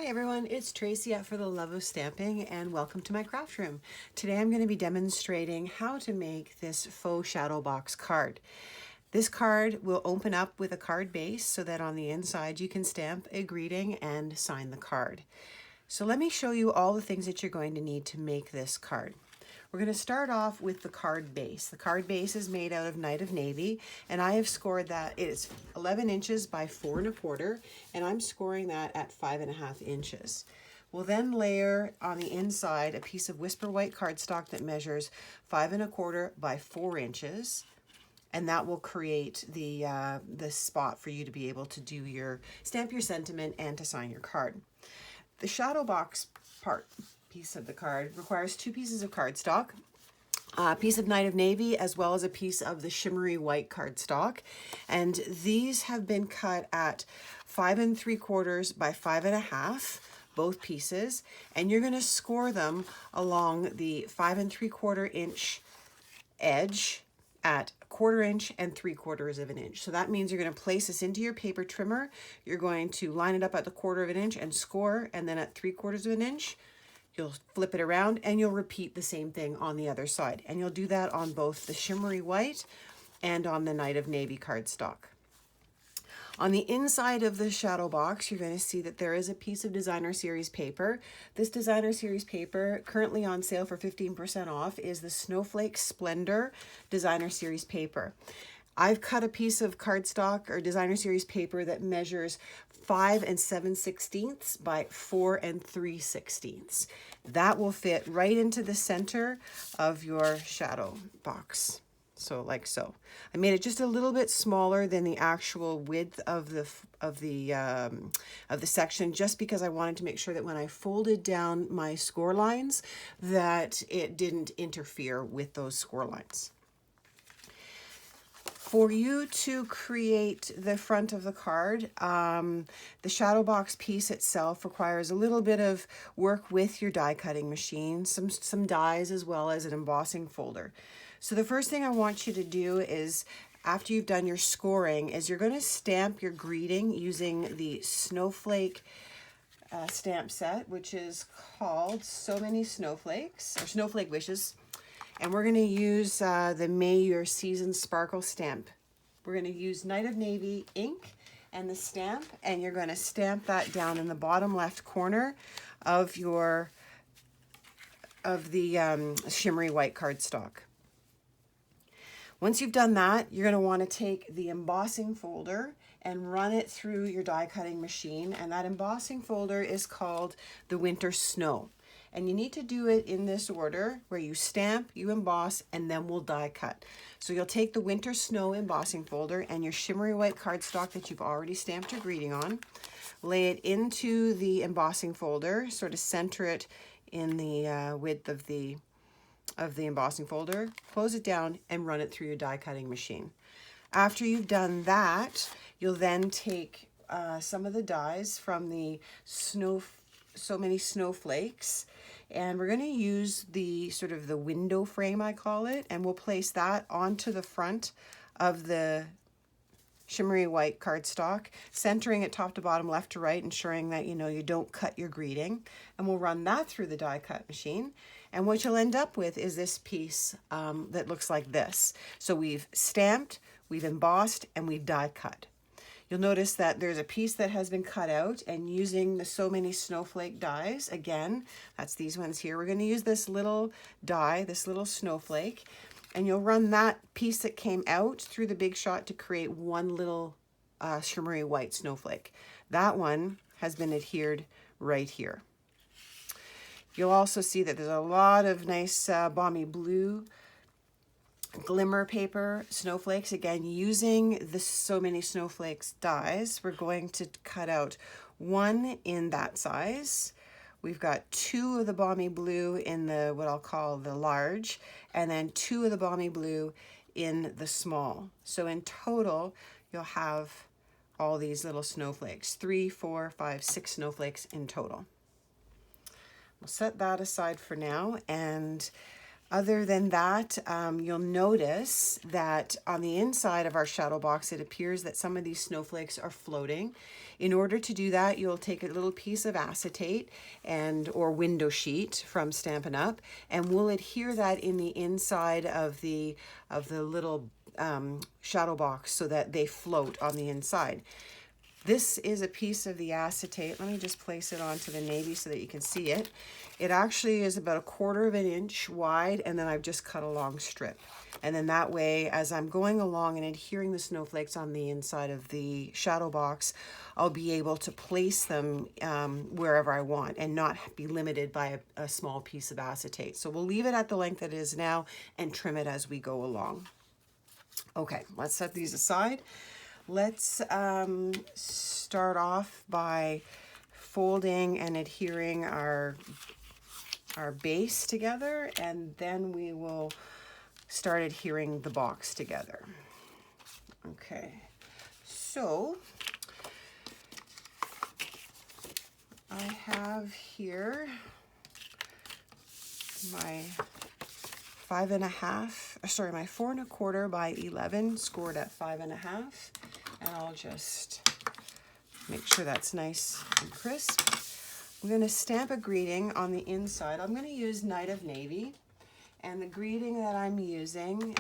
Hi everyone, it's Tracy at For the Love of Stamping and welcome to my craft room. Today I'm going to be demonstrating how to make this faux shadow box card. This card will open up with a card base so that on the inside you can stamp a greeting and sign the card. So let me show you all the things that you're going to need to make this card. We're going to start off with the card base. The card base is made out of Night of Navy, and I have scored that it is 11 inches by 4 1/4, and I'm scoring that at 5.5 inches. We'll then layer on the inside a piece of Whisper White cardstock that measures 5 1/4 by 4 inches, and that will create the spot for you to be able to stamp your sentiment and to sign your card. The shadow box piece of the card requires 2 pieces of cardstock, a piece of Night of Navy, as well as a piece of the shimmery white cardstock. And these have been cut at 5 3/4 by 5.5, both pieces. And you're going to score them along the 5 3/4 inch edge at 1/4 inch and 3/4 of an inch. So that means you're going to place this into your paper trimmer. You're going to line it up at the 1/4 of an inch and score, and then at 3/4 of an inch, you'll flip it around and you'll repeat the same thing on the other side. And you'll do that on both the shimmery white and on the Night of Navy cardstock. On the inside of the shadow box, you're going to see that there is a piece of Designer Series paper. This Designer Series paper, currently on sale for 15% off, is the Snowflake Splendor Designer Series paper. I've cut a piece of cardstock or Designer Series paper that measures 5 7/16 by 4 3/16. That will fit right into the center of your shadow box. So like so. I made it just a little bit smaller than the actual width of the section, just because I wanted to make sure that when I folded down my score lines that it didn't interfere with those score lines. For you to create the front of the card, the shadow box piece itself requires a little bit of work with your die cutting machine, some dies, as well as an embossing folder. So the first thing I want you to do is, after you've done your scoring, is you're going to stamp your greeting using the Snowflake stamp set, which is called So Many Snowflakes, or Snowflake Wishes. And we're going to use the May Your Season Sparkle stamp. We're going to use Night of Navy ink and the stamp, and you're going to stamp that down in the bottom left corner of the shimmery white cardstock. Once you've done that, you're going to want to take the embossing folder and run it through your die cutting machine, and that embossing folder is called the Winter Snow. And you need to do it in this order, where you stamp, you emboss, and then we'll die cut. So you'll take the Winter Snow embossing folder and your shimmery white cardstock that you've already stamped your greeting on, lay it into the embossing folder, sort of center it in the width of the embossing folder, close it down, and run it through your die cutting machine. After you've done that, you'll then take some of the dies from the So Many Snowflakes, and we're going to use the sort of the window frame, I call it, and we'll place that onto the front of the shimmery white cardstock, centering it top to bottom, left to right, ensuring that you don't cut your greeting. And we'll run that through the die cut machine, and what you'll end up with is this piece that looks like this. So we've stamped, we've embossed, and we've die cut. You'll notice that there's a piece that has been cut out, and using the So Many Snowflake dies, again, that's these ones here, we're going to use this little die, this little snowflake, and you'll run that piece that came out through the Big Shot to create one little shimmery white snowflake. That one has been adhered right here. You'll also see that there's a lot of nice Balmy blue Glimmer paper snowflakes. Again, using the So Many Snowflakes dies, we're going to cut out one in that size. We've got 2 of the Balmy blue in the what I'll call the large, and then 2 of the Balmy blue in the small. So in total, you'll have all these little snowflakes, 3, 4, 5, 6 snowflakes in total. We'll set that aside for now, and Other than that, you'll notice that on the inside of our shadow box, it appears that some of these snowflakes are floating. In order to do that, you'll take a little piece of acetate or window sheet from Stampin' Up, and we'll adhere that in the inside of the little shadow box so that they float on the inside. This is a piece of the acetate. Let me just place it onto the navy so that you can see it. It actually is about 1/4 of an inch wide, and then I've just cut a long strip. And then that way, as I'm going along and adhering the snowflakes on the inside of the shadow box, I'll be able to place them wherever I want and not be limited by a small piece of acetate. So we'll leave it at the length it is now and trim it as we go along. Okay, let's set these aside. Let's start off by folding and adhering our base together, and then we will start adhering the box together. Okay, so I have here my my 4 1/4 by 11 scored at 5 1/2, and I'll just make sure that's nice and crisp. I'm going to stamp a greeting on the inside. I'm going to use Night of Navy, and the greeting that I'm using,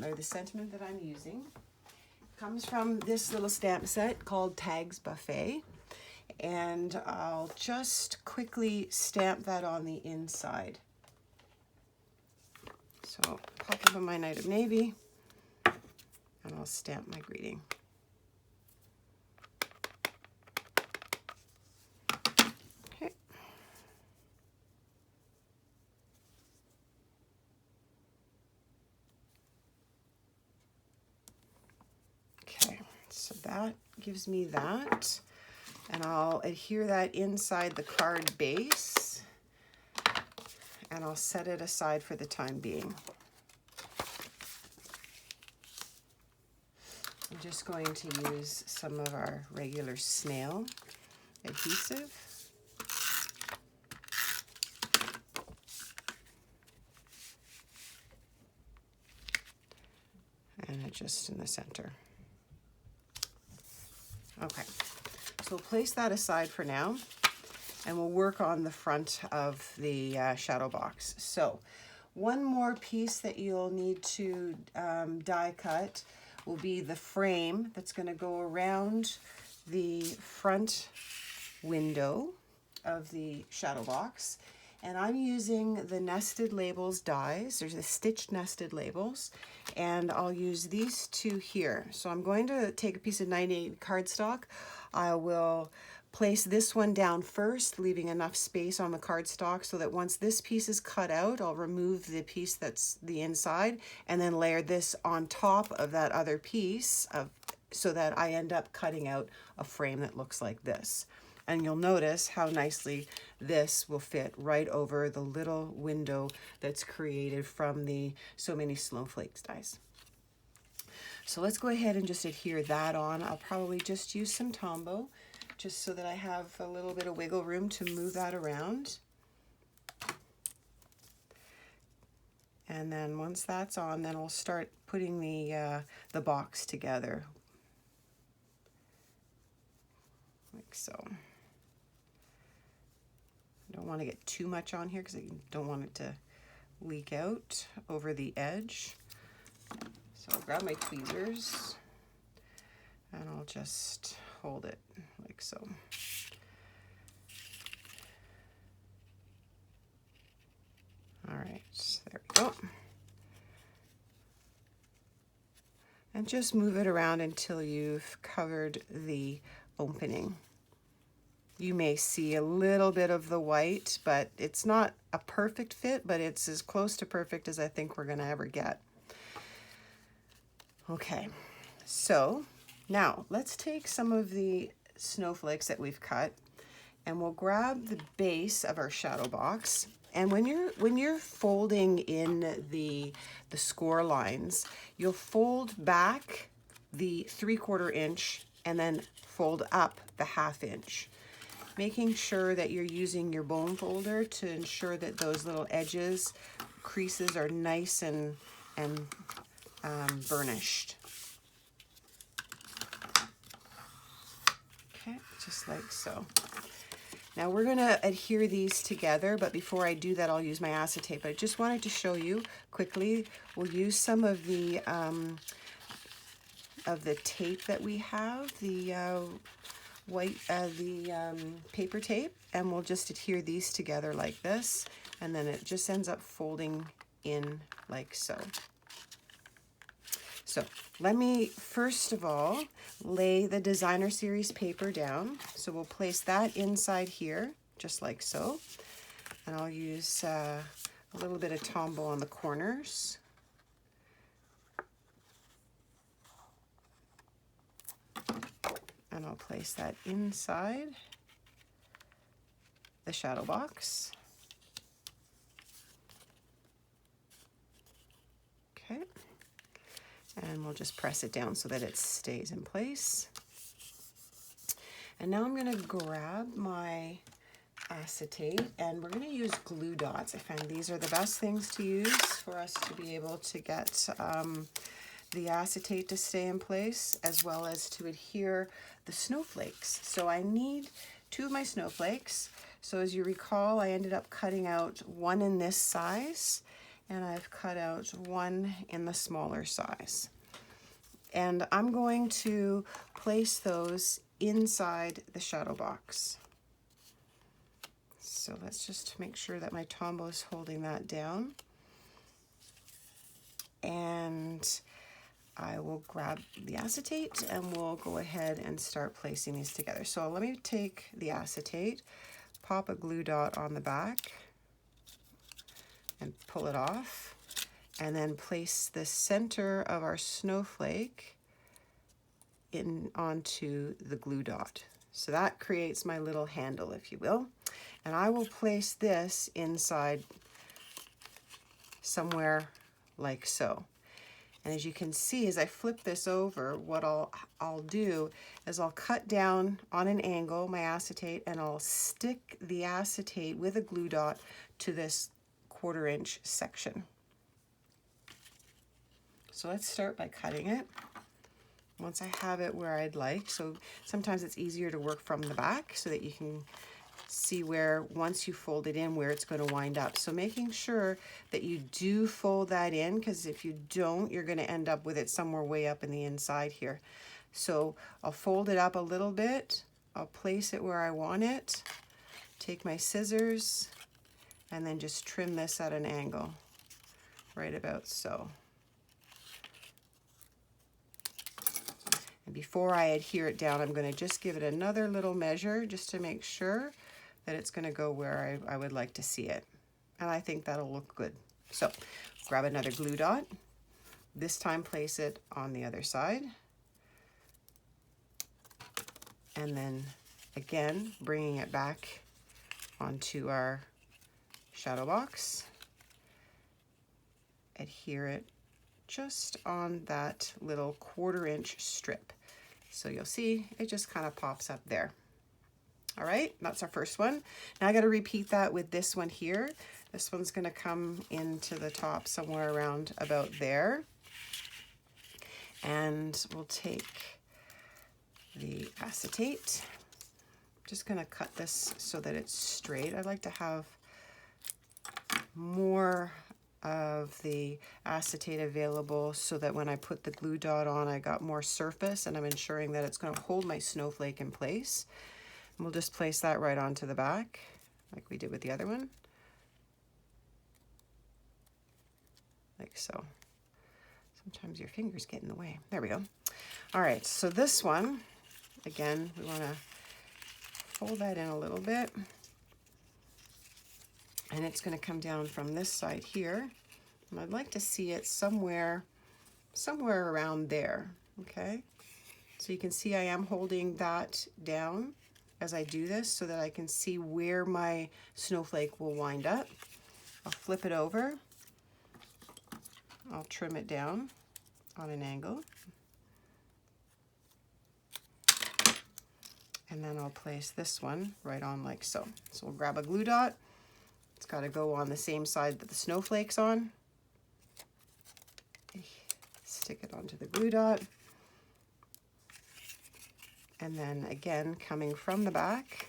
or the sentiment that I'm using, comes from this little stamp set called Tags Buffet, and I'll just quickly stamp that on the inside. So pop open my Night of Navy, and I'll stamp my greeting. Okay. Okay, so that gives me that, and I'll adhere that inside the card base, and I'll set it aside for the time being. I'm just going to use some of our regular snail adhesive. And just in the center. Okay, so we'll place that aside for now, and we'll work on the front of the shadow box. So one more piece that you'll need to die cut will be the frame that's going to go around the front window of the shadow box. And I'm using the nested labels dies. There's the stitched nested labels, and I'll use these two here. So I'm going to take a piece of 98 cardstock. I will place this one down first, leaving enough space on the cardstock so that once this piece is cut out, I'll remove the piece that's the inside and then layer this on top of that other piece so that I end up cutting out a frame that looks like this. And you'll notice how nicely this will fit right over the little window that's created from the So Many Snowflakes dies. So let's go ahead and just adhere that on. I'll probably just use some Tombow just so that I have a little bit of wiggle room to move that around. And then once that's on, then we'll start putting the box together, like so. I don't want to get too much on here because I don't want it to leak out over the edge. So I'll grab my tweezers and I'll just hold it like so. All right, there we go. And just move it around until you've covered the opening. You may see a little bit of the white, but it's not a perfect fit, but it's as close to perfect as I think we're gonna ever get. Okay, so now let's take some of the snowflakes that we've cut and we'll grab the base of our shadow box. And when you're folding in the score lines, you'll fold back the 3/4 inch and then fold up the 1/2 inch, making sure that you're using your bone folder to ensure that those little edges creases are nice and burnished. Okay, just like so. Now we're going to adhere these together, but before I do that, I'll use my acetate. But I just wanted to show you quickly, we'll use some of the tape that we have, the paper tape, and we'll just adhere these together like this, and then it just ends up folding in like so. So let me first of all lay the designer series paper down. So we'll place that inside here just like so, and I'll use a little bit of Tombow on the corners. And I'll place that inside the shadow box. Okay. And we'll just press it down so that it stays in place. And now I'm going to grab my acetate, and we're going to use glue dots. I find these are the best things to use for us to be able to get the acetate to stay in place, as well as to adhere the snowflakes. So I need 2 of my snowflakes. So as you recall, I ended up cutting out 1 in this size, and I've cut out 1 in the smaller size. And I'm going to place those inside the shadow box. So let's just make sure that my Tombow is holding that down. And I will grab the acetate and we'll go ahead and start placing these together. So let me take the acetate, pop a glue dot on the back and pull it off, and then place the center of our snowflake onto the glue dot. So that creates my little handle, if you will. And I will place this inside somewhere like so. And as you can see, as I flip this over, what I'll do is I'll cut down on an angle my acetate, and I'll stick the acetate with a glue dot to this 1/4 inch section. So let's start by cutting it. Once I have it where I'd like, so sometimes it's easier to work from the back so that you can see where, once you fold it in, where it's going to wind up. So making sure that you do fold that in, because if you don't, you're going to end up with it somewhere way up in the inside here. So I'll fold it up a little bit, I'll place it where I want it, take my scissors, and then just trim this at an angle, right about so. And before I adhere it down, I'm going to just give it another little measure just to make sure that it's going to go where I would like to see it. And I think that'll look good. So grab another glue dot. This time place it on the other side. And then again, bringing it back onto our shadow box. Adhere it just on that little 1/4 inch strip. So you'll see it just kind of pops up there. All right, that's our first one. Now I got to repeat that with this one here. This one's going to come into the top somewhere around about there. And we'll take the acetate. I'm just going to cut this so that it's straight. I like to have more of the acetate available so that when I put the glue dot on, I got more surface, and I'm ensuring that it's going to hold my snowflake in place. And we'll just place that right onto the back like we did with the other one, like so. Sometimes your fingers get in the way. There we go. All right, so this one, again, we want to fold that in a little bit. And it's going to come down from this side here. And I'd like to see it somewhere around there, okay? So you can see I am holding that down as I do this so that I can see where my snowflake will wind up. I'll flip it over. I'll trim it down on an angle. And then I'll place this one right on like so. So we'll grab a glue dot, It's got to go on the same side that the snowflake's on. Stick it onto the glue dot. And then again, coming from the back,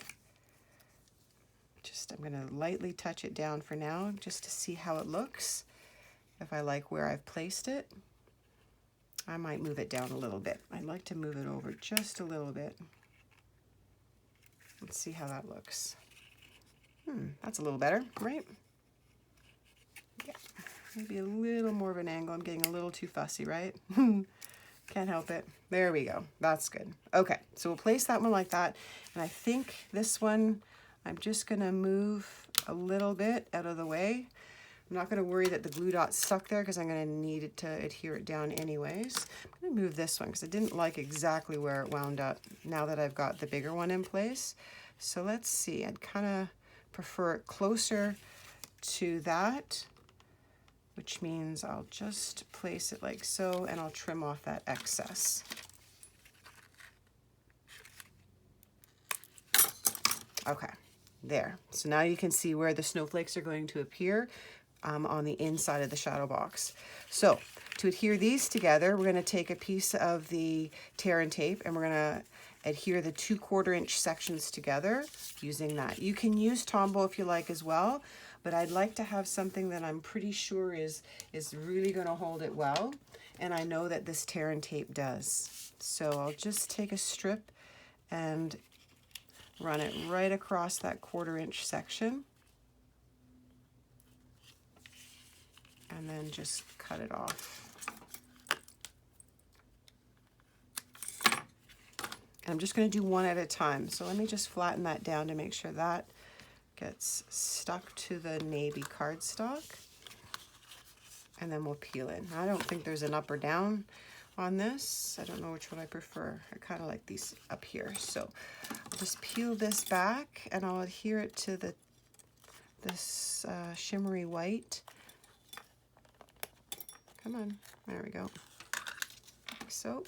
I'm going to lightly touch it down for now just to see how it looks. If I like where I've placed it, I might move it down a little bit. I'd like to move it over just a little bit. Let's see how that looks. That's a little better, right? Yeah, maybe a little more of an angle. I'm getting a little too fussy, right? Can't help it. There we go. That's good. Okay, so we'll place that one like that. And I think this one, I'm just going to move a little bit out of the way. I'm not going to worry that the glue dot's stuck there because I'm going to need it to adhere it down anyways. I'm going to move this one because I didn't like exactly where it wound up now that I've got the bigger one in place. So let's see. I'd kind of prefer it closer to that, which means I'll just place it like so, and I'll trim off that excess. Okay, there. So now you can see where the snowflakes are going to appear on the inside of the shadow box. So to adhere these together, we're going to take a piece of the tear and tape, and we're going to adhere the 2/4 inch sections together using that. You can use Tombow if you like as well, but I'd like to have something that I'm pretty sure is really going to hold it well, and I know that this tear and tape does. So I'll just take a strip and run it right across that 1/4 inch section, and then just cut it off. And I'm just going to do one at a time. So let me just flatten that down to make sure that gets stuck to the navy cardstock. And then we'll peel it. I don't think there's an up or down on this. I don't know which one I prefer. I kind of like these up here. So I'll just peel this back and I'll adhere it to this shimmery white. Come on, there we go. Like so.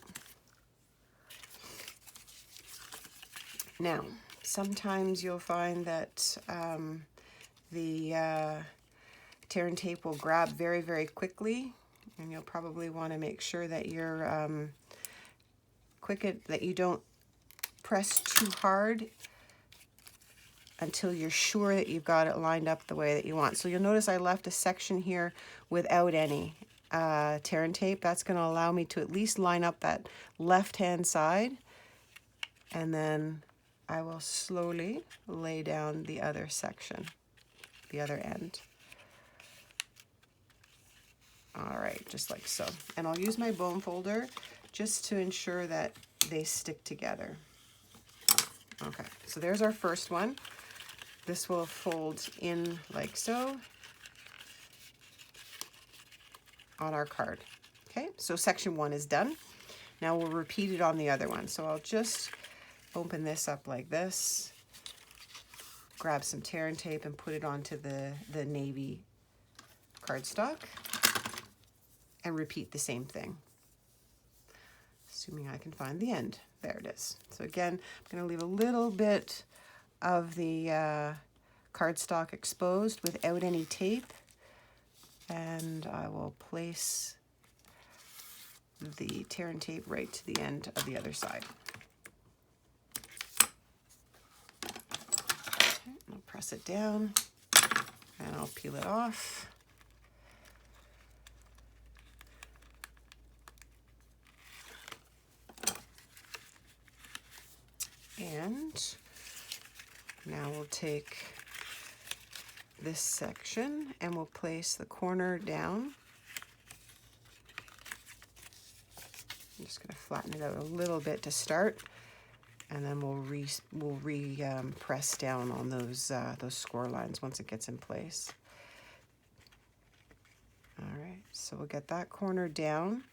Now, sometimes you'll find that the tear and tape will grab very, very quickly, and you'll probably want to make sure that you're that you don't press too hard until you're sure that you've got it lined up the way that you want. So you'll notice I left a section here without any tear and tape. That's going to allow me to at least line up that left-hand side, and then I will slowly lay down the other section, the other end. All right, just like so. And I'll use my bone folder just to ensure that they stick together. Okay, so there's our first one. This will fold in like so on our card. Okay, so section 1 is done. Now we'll repeat it on the other one. So I'll just open this up like this, grab some tear and tape and put it onto the navy cardstock, and repeat the same thing, assuming I can find the end. There it is. So again, I'm going to leave a little bit of the cardstock exposed without any tape, and I will place the tear and tape right to the end of the other side. I'll press it down and I'll peel it off. And now we'll take this section and we'll place the corner down. I'm just going to flatten it out a little bit to start, and then we'll press down on those score lines once it gets in place. All right, so we'll get that corner down,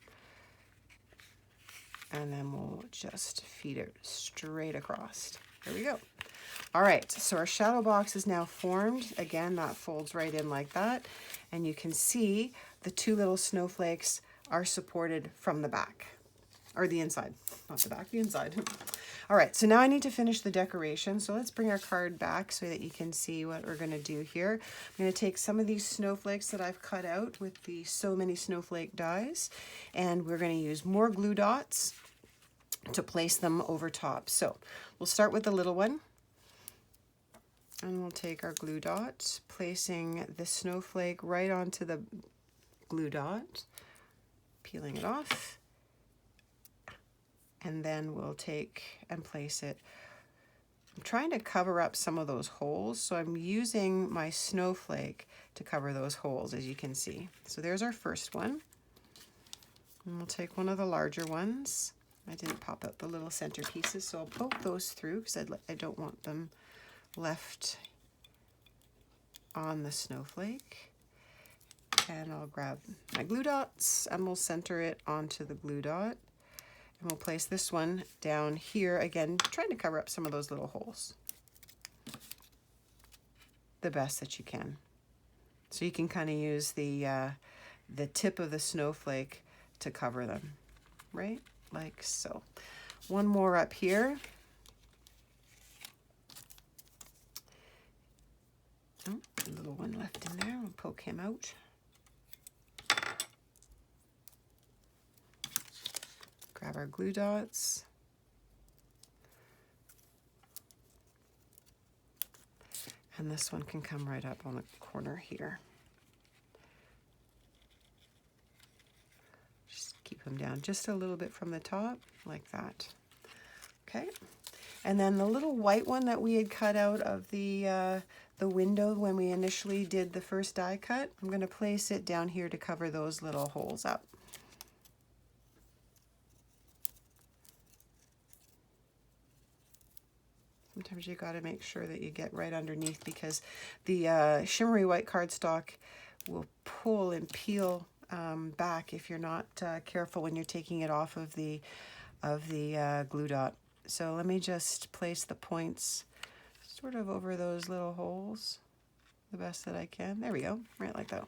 and then we'll just feed it straight across. There we go. All right, so our shadow box is now formed. Again, that folds right in like that, and you can see the 2 little snowflakes are supported from the back. or the inside, not the back, the inside. All right, so now I need to finish the decoration. So let's bring our card back so that you can see what we're gonna do here. I'm gonna take some of these snowflakes that I've cut out with the So Many Snowflake dies, and we're gonna use more glue dots to place them over top. So we'll start with the little one, and we'll take our glue dot, placing the snowflake right onto the glue dot, peeling it off, and then we'll take and place it. I'm trying to cover up some of those holes, so I'm using my snowflake to cover those holes, as you can see. So there's our first one, and we'll take one of the larger ones. I didn't pop out the little center pieces, so I'll poke those through because I don't want them left on the snowflake. And I'll grab my glue dots and we'll center it onto the glue dot. And we'll place this one down here, again, trying to cover up some of those little holes the best that you can. So you can kind of use the tip of the snowflake to cover them, right? Like so. One more up here. Oh, a little one left in there. We'll poke him out. Grab our glue dots. And this one can come right up on the corner here. Keep them down just a little bit from the top, like that. Okay, and then the little white one that we had cut out of the window when we initially did the first die cut, I'm going to place it down here to cover those little holes up. Sometimes you got to make sure that you get right underneath, because the shimmery white cardstock will pull and peel back if you're not careful when you're taking it off of the glue dot. So let me just place the points sort of over those little holes the best that I can. There we go, right like that.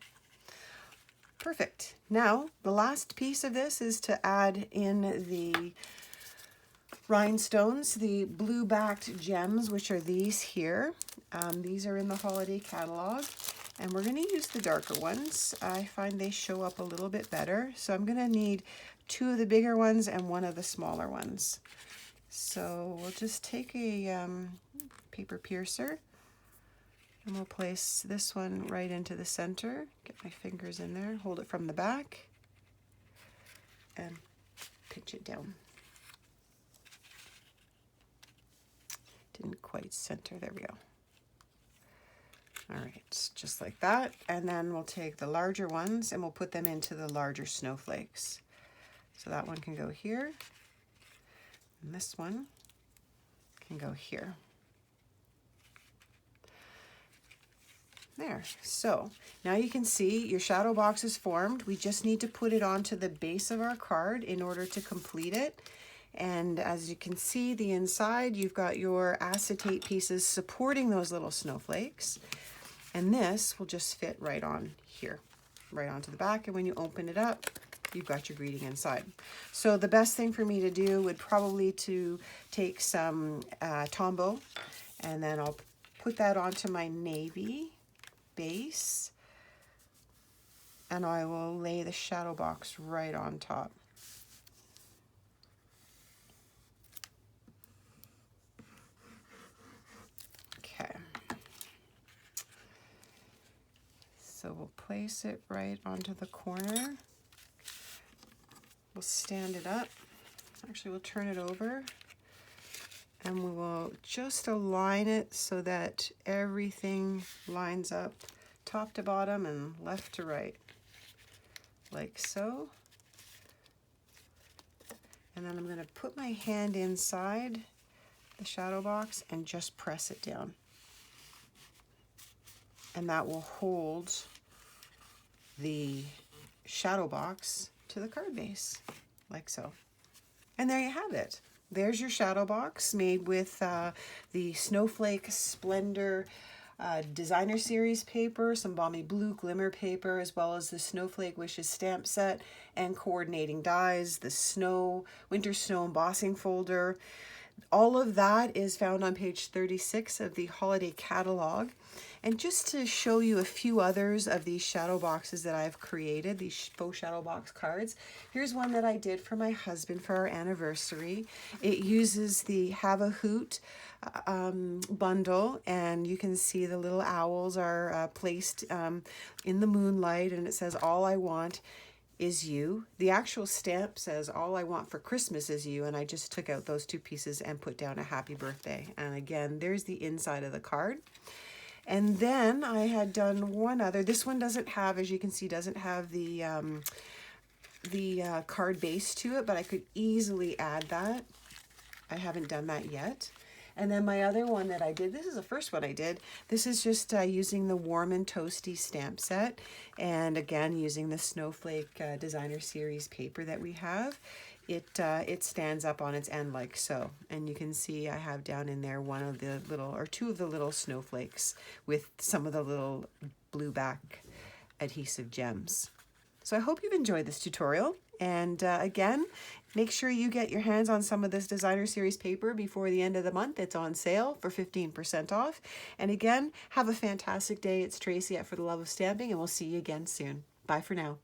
Perfect. Now the last piece of this is to add in the rhinestones, the blue backed gems, which are these here. These are in the holiday catalog. And we're going to use the darker ones. I find they show up a little bit better. So I'm going to need 2 of the bigger ones and 1 of the smaller ones. So we'll just take a paper piercer and we'll place this one right into the center. Get my fingers in there, hold it from the back and pinch it down. Didn't quite center, there we go. All right, just like that. And then we'll take the larger ones and we'll put them into the larger snowflakes. So that one can go here, and this one can go here. There, so now you can see your shadow box is formed. We just need to put it onto the base of our card in order to complete it. And as you can see, the inside, you've got your acetate pieces supporting those little snowflakes. And this will just fit right on here, right onto the back. And when you open it up, you've got your greeting inside. So the best thing for me to do would probably to take some Tombow, and then I'll put that onto my navy base. And I will lay the shadow box right on top. So we'll place it right onto the corner. We'll stand it up. Actually, we'll turn it over. And we will just align it so that everything lines up top to bottom and left to right. Like so. And then I'm going to put my hand inside the shadow box and just press it down. And that will hold the shadow box to the card base, like so. And there you have it. There's your shadow box made with the Snowflake Splendor designer series paper, some Balmy blue Glimmer paper, as well as the Snowflake Wishes stamp set and coordinating dies, the winter snow embossing folder. All of that is found on page 36 of the holiday catalog. And just to show you a few others of these shadow boxes that I've created, these faux shadow box cards, here's one that I did for my husband for our anniversary. It uses the Have a Hoot bundle, and you can see the little owls are placed in the moonlight, and it says, "All I want is you." The actual stamp says, "All I want for Christmas is you," and I just took out those two pieces and put down a happy birthday. And again, there's the inside of the card. And then I had done one other. This one doesn't have, as you can see, doesn't have the card base to it, but I could easily add that. I haven't done that yet. And then my other one that I did, this is the first one I did. This is just using the Warm and Toasty stamp set. And again, using the Snowflake Designer Series paper that we have. It stands up on its end like so. And you can see I have down in there one of the little, or two of the little snowflakes with some of the little blue back adhesive gems. So I hope you've enjoyed this tutorial. And again, make sure you get your hands on some of this Designer Series paper before the end of the month. It's on sale for 15% off. And again, have a fantastic day. It's Tracy at For the Love of Stamping, and we'll see you again soon. Bye for now.